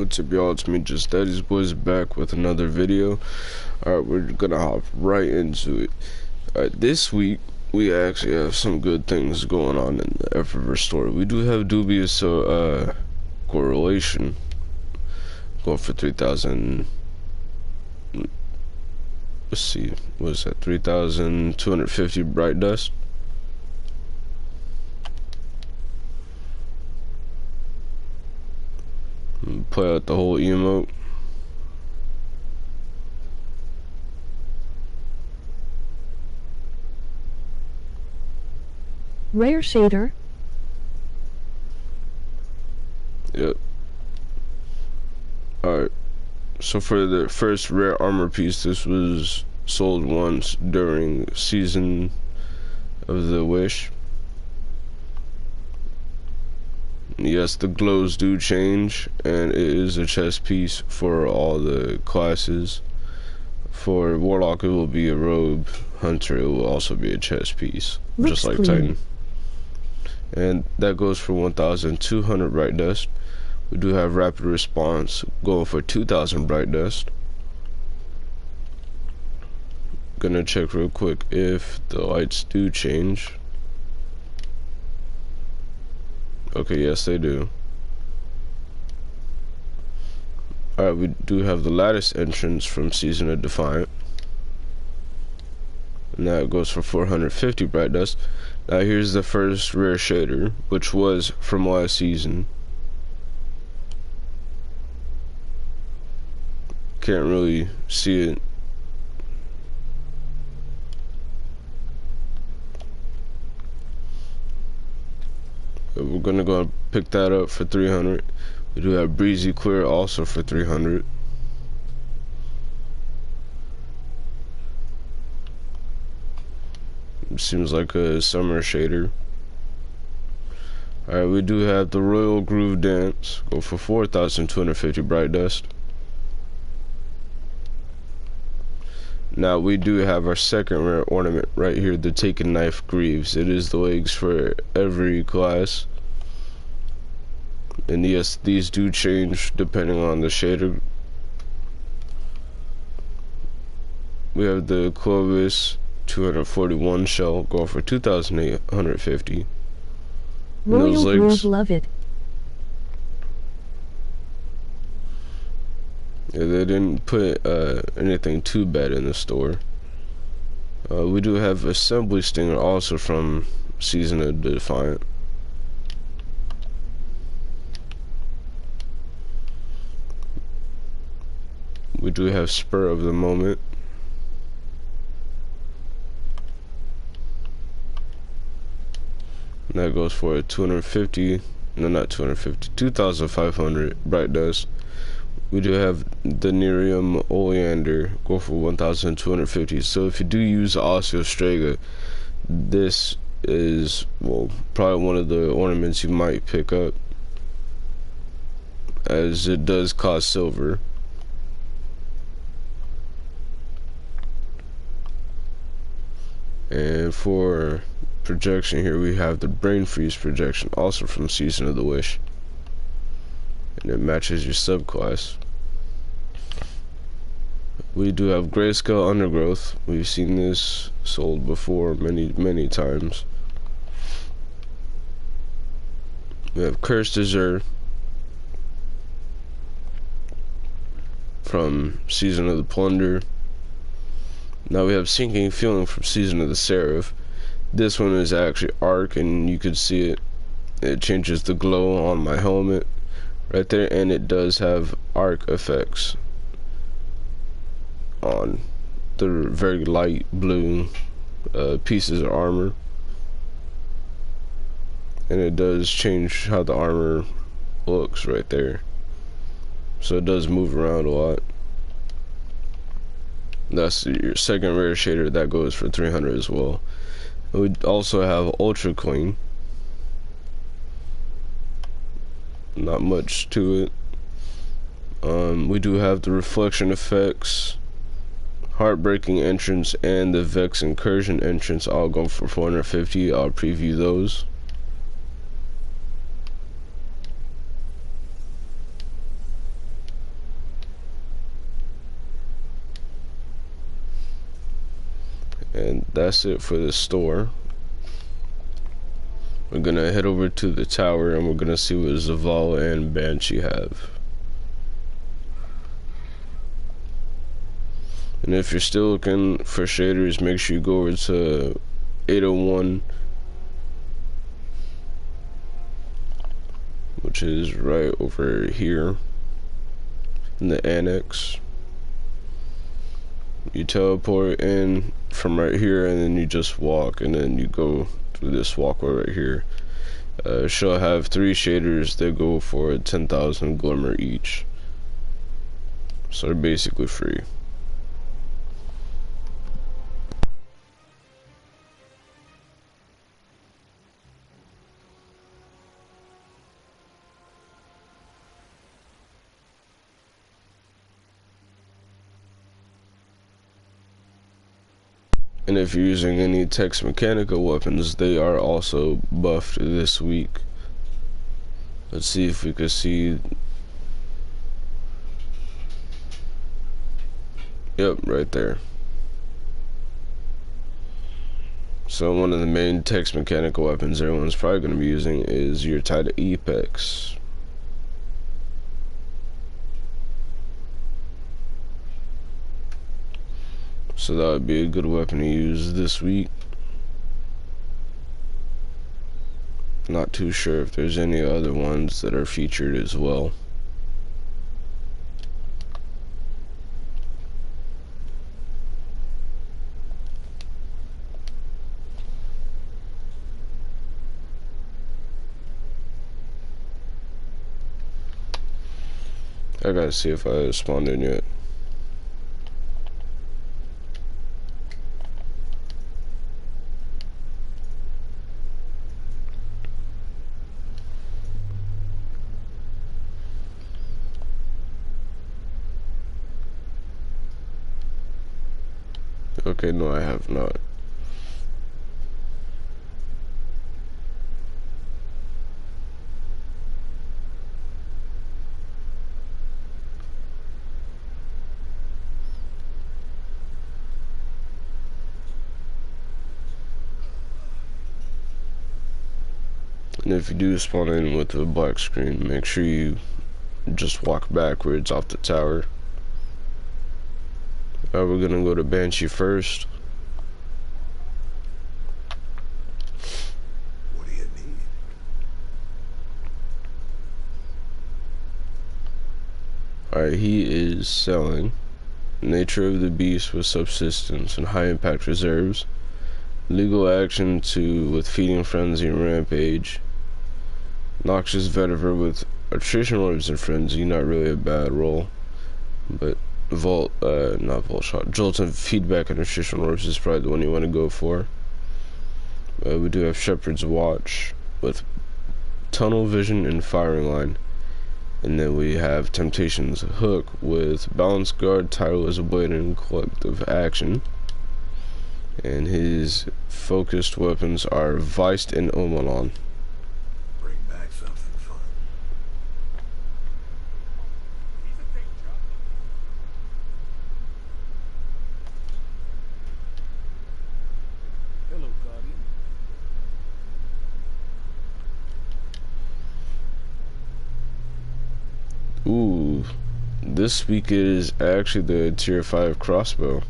What's up, y'all? It's me, Just Daddy's Boys, back with another video. Alright, we're gonna hop right into it. Alright, this week we actually have some good things going on in the Eververse store. We do have dubious correlation going for 3,000. Let's see, what is that? 3,250 bright dust. Play out the whole emote. Rare shader. Yep. Alright. So for the first rare armor piece, this was sold once during Season of the Wish. Yes, the glows do change, and it is a chest piece for all the classes. For Warlock, it will be a robe. Hunter, it will also be a chest piece, just like Titan. And that goes for 1,200 bright dust. We do have rapid response going for 2,000 bright dust. Gonna check real quick if the lights do change. Okay, yes they do. Alright, we do have the lattice entrance from Season of Defiant. And that goes for 450 bright dust. Now here's the first rare shader, which was from last season. Can't really see it. We're gonna go and pick that up for 300. We do have Breezy Clear also for 300. Seems like a summer shader. Alright, we do have the Royal Groove Dance, go for 4,250 bright dust. Now we do have our second rare ornament right here, the Taken Knife Greaves. It is the legs for every class. And yes, these do change depending on the shader. We have the Clovis 241 shell, going for 2,850. Royal Groove, love it. Yeah, they didn't put anything too bad in the store. We do have Assembly Stinger also from Season of Defiant. We do have Spur of the Moment. And that goes for 250, no, not 250, 2,500 bright dust. We do have the Nerium Oleander, go for 1,250. So if you do use Osteostrega, this is, well, probably one of the ornaments you might pick up, as it does cost silver. And for projection here, we have the Brain Freeze projection, also from Season of the Wish. And it matches your subclass. We do have Grayscale Undergrowth. We've seen this sold before many times. We have Cursed Azure from Season of the Plunder. Now we have Sinking Feeling from Season of the Seraph. This one is actually arc, and you could see it. It changes the glow on my helmet right there, and it does have arc effects on the very light blue pieces of armor, and it does change how the armor looks right there, so it does move around a lot. That's your second rare shader, that goes for 300 as well. We also have Ultra Queen. Not much to it. We do have the Reflection Effects, Heartbreaking Entrance, and the Vex Incursion Entrance. I'll go for 450. I'll preview those. And that's it for the store. We're gonna head over to the tower and we're gonna see what Zavala and Banshee have. And if you're still looking for shaders, make sure you go over to 801, which is right over here in the annex. You teleport in from right here and then you just walk, and then you go through this walkway right here. She'll have 3 shaders that go for 10,000 glimmer each, so they're basically free. And if you're using any Tex Mechanica weapons, they are also buffed this week. Let's see if we can see. Yep, right there. So one of the main Tex Mechanica weapons everyone's probably going to be using is your Tide Apex. So that would be a good weapon to use this week. Not too sure if there's any other ones that are featured as well. I gotta see if I spawned in yet. Okay, no, I have not. And if you do spawn in with a black screen, make sure you just walk backwards off the tower. We're gonna go to Banshee first. What do you need? Alright, he is selling Nature of the Beast with subsistence and high impact reserves. Legal action with feeding frenzy and rampage. Noxious vetiver with attrition orbs and frenzy, not really a bad roll. But not Volt Shot. Jolt and feedback and attrition orbs is probably the one you want to go for. We do have Shepherd's Watch with tunnel vision and firing line. And then we have Temptation's Hook with balance guard, tireless blade, and collective action. And his focused weapons are Viced and Omelon. Bring back something fun. Hello, Guardian. Ooh, this week is actually the tier 5 crossbow.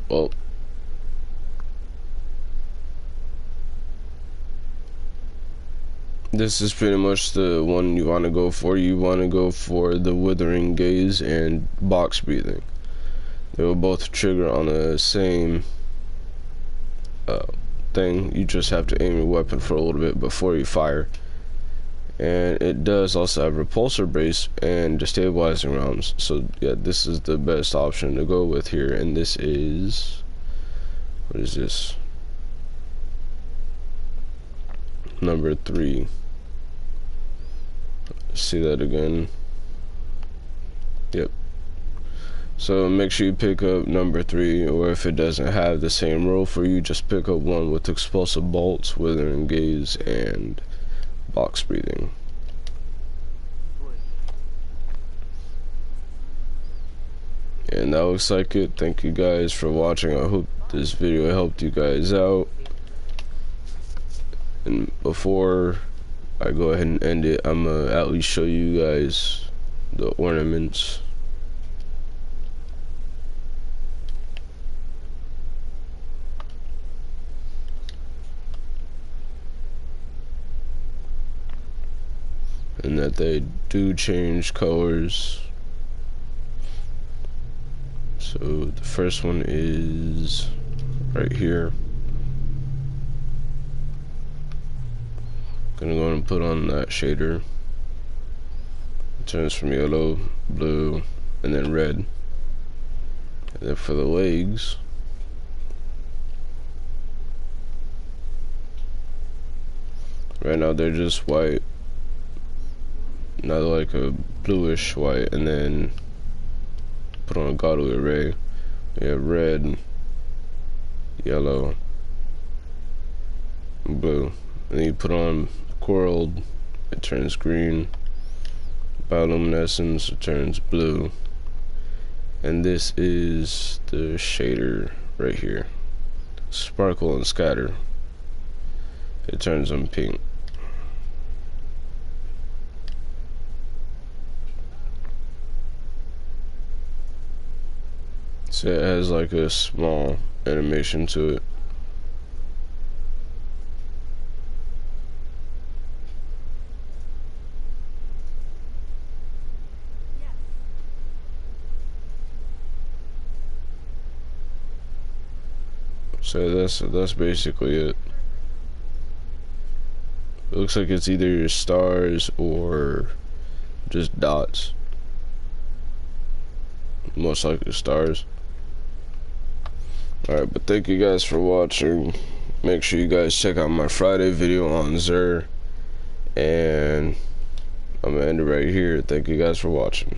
Well, this is pretty much the one you want to go for. You want to go for the Withering Gaze and Box Breathing. They will both trigger on the same thing. You just have to aim your weapon for a little bit before you fire. And it does also have repulsor brace and destabilizing rounds. So yeah, this is the best option to go with here. And this is, what is this? Number 3. See that again? Yep. So make sure you pick up number 3, or if it doesn't have the same roll for you, just pick up one with explosive bolts, withering gaze, and box breathing. And that looks like it. Thank you guys for watching. I hope this video helped you guys out. And before I go ahead and end it, I'm gonna at least show you guys the ornaments. And that they do change colors. So the first one is right here. Gonna go and put on that shader. It turns from yellow, blue, and then red. And then for the legs, right now they're just white, not like a bluish white, and then put on a godly array. We have red, yellow, and blue. And then you put on coral, it turns green. Bioluminescence, it turns blue. And this is the shader right here. Sparkle and scatter. It turns them pink. So it has like a small animation to it. So that's basically it. It looks like it's either stars or just dots. Most likely stars. Alright, but thank you guys for watching. Make sure you guys check out my Friday video on Zer. And I'm gonna end it right here. Thank you guys for watching.